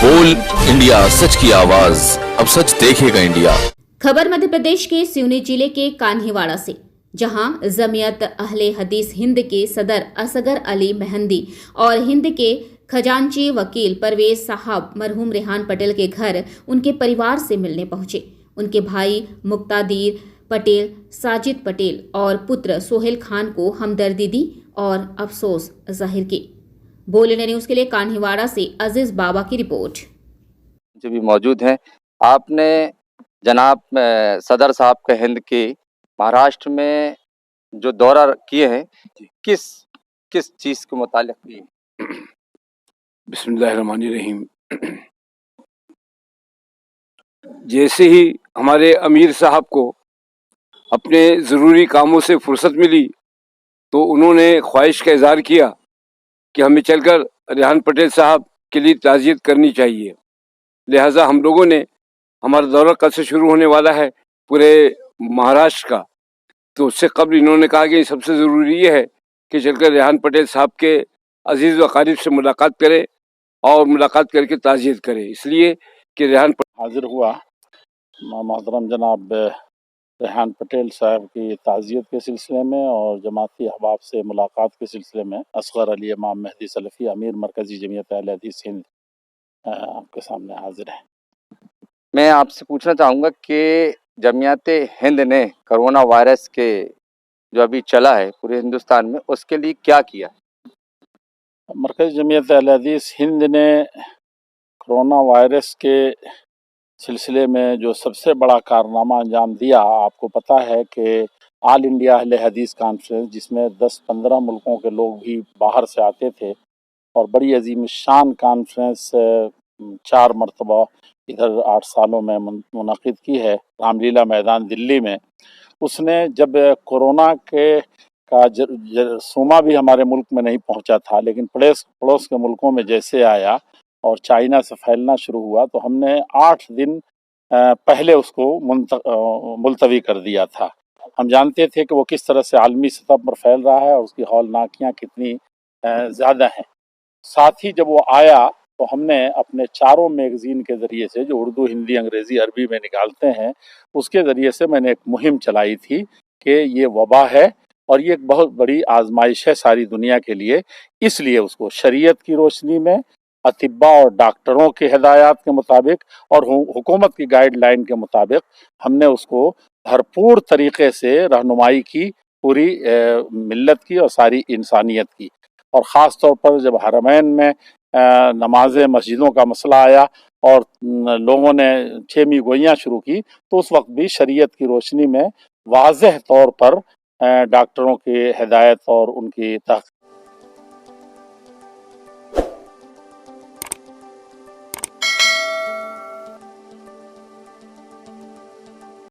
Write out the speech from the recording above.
बोल इंडिया, सच की आवाज, अब सच देखेगा इंडिया। खबर मध्य प्रदेश के सिवनी जिले के कान्हीवाड़ा से, जहां जमियत अहले हदीस हिंद के सदर असगर अली मेहंदी और हिंद के खजांची वकील परवेज साहब मरहूम रेहान पटेल के घर उनके परिवार से मिलने पहुंचे। उनके भाई मुक्तादीर पटेल, साजिद पटेल और पुत्र सोहेल खान को हमदर्दी दी और अफसोस जाहिर की। बोल इंडिया न्यूज के लिए कान्हीवाड़ा से अजीज बाबा की रिपोर्ट। जो भी मौजूद हैं, आपने जनाब सदर साहब के हिंद के महाराष्ट्र में जो दौरा किए हैं, किस किस चीज़ के मुतालिक किए? बिस्मिल्लाहिर्रहमानिर्रहीम। जैसे ही हमारे अमीर साहब को अपने ज़रूरी कामों से फुर्सत मिली तो उन्होंने ख्वाहिश का इज़हार किया कि हमें चलकर रेहान पटेल साहब के लिए ताज़ियत करनी चाहिए। लिहाजा हम लोगों ने, हमारा दौरा कल से शुरू होने वाला है पूरे महाराष्ट्र का, तो उससे कबल इन्होंने कहा कि सबसे ज़रूरी ये है कि चलकर रेहान पटेल साहब के अजीज़ व क़रीब से मुलाकात करें और मुलाकात करके ताज़ियत करें, इसलिए कि रेहान हाजिर हुआ मोहतरम जनाब रेहान पटेल साहब की ताज़ियत के सिलसिले में और जमाती अहबाब से मुलाकात के सिलसिले में असगर अली इमाम मेहदी सलफ़ी अमीर मरकज़ी जमियत अहले हदीस हिंद आपके सामने हाजिर है। मैं आपसे पूछना चाहूँगा कि जमियत हिंद ने कोरोना वायरस के जो अभी चला है पूरे हिंदुस्तान में, उसके लिए क्या किया? मरकज़ी जमियत अहले हदीस हिंद ने कोरोना वायरस के सिलसिले में जो सबसे बड़ा कारनामा अंजाम दिया, आपको पता है कि ऑल इंडिया अहले हदीस कॉन्फ्रेंस, जिसमें 10-15 मुल्कों के लोग भी बाहर से आते थे और बड़ी अजीम शान कॉन्फ्रेंस 4 मरतबा इधर 8 सालों में मुनक़िद की है रामलीला मैदान दिल्ली में। उसने जब कोरोना के का सूमा भी हमारे मुल्क में नहीं पहुंचा था, लेकिन पड़ोस के मुल्कों में जैसे आया और चाइना से फैलना शुरू हुआ, तो हमने 8 दिन पहले उसको मुलतवी कर दिया था। हम जानते थे कि वो किस तरह से आलमी सतह पर फैल रहा है और उसकी हौलनाकियाँ कितनी ज़्यादा हैं। साथ ही जब वो आया तो हमने अपने चारों मैगज़ीन के ज़रिए से, जो उर्दू, हिंदी, अंग्रेज़ी, अरबी में निकालते हैं, उसके ज़रिए से मैंने एक मुहिम चलाई थी कि ये वबा है और ये एक बहुत बड़ी आजमाइश है सारी दुनिया के लिए। इसलिए उसको शरीयत की रोशनी में, अतिब्बा और डॉक्टरों की हिदायत के मुताबिक और हुकूमत की गाइडलाइन के मुताबिक हमने उसको भरपूर तरीक़े से रहनुमाई की, पूरी मिल्लत की और सारी इंसानियत की। और ख़ास तौर पर जब हरमैन में नमाज़ें मस्जिदों का मसला आया और लोगों ने छेमी गोइयाँ शुरू की, तो उस वक्त भी शरीयत की रोशनी में वाज़ेह तौर पर डॉक्टरों की हिदायत और उनकी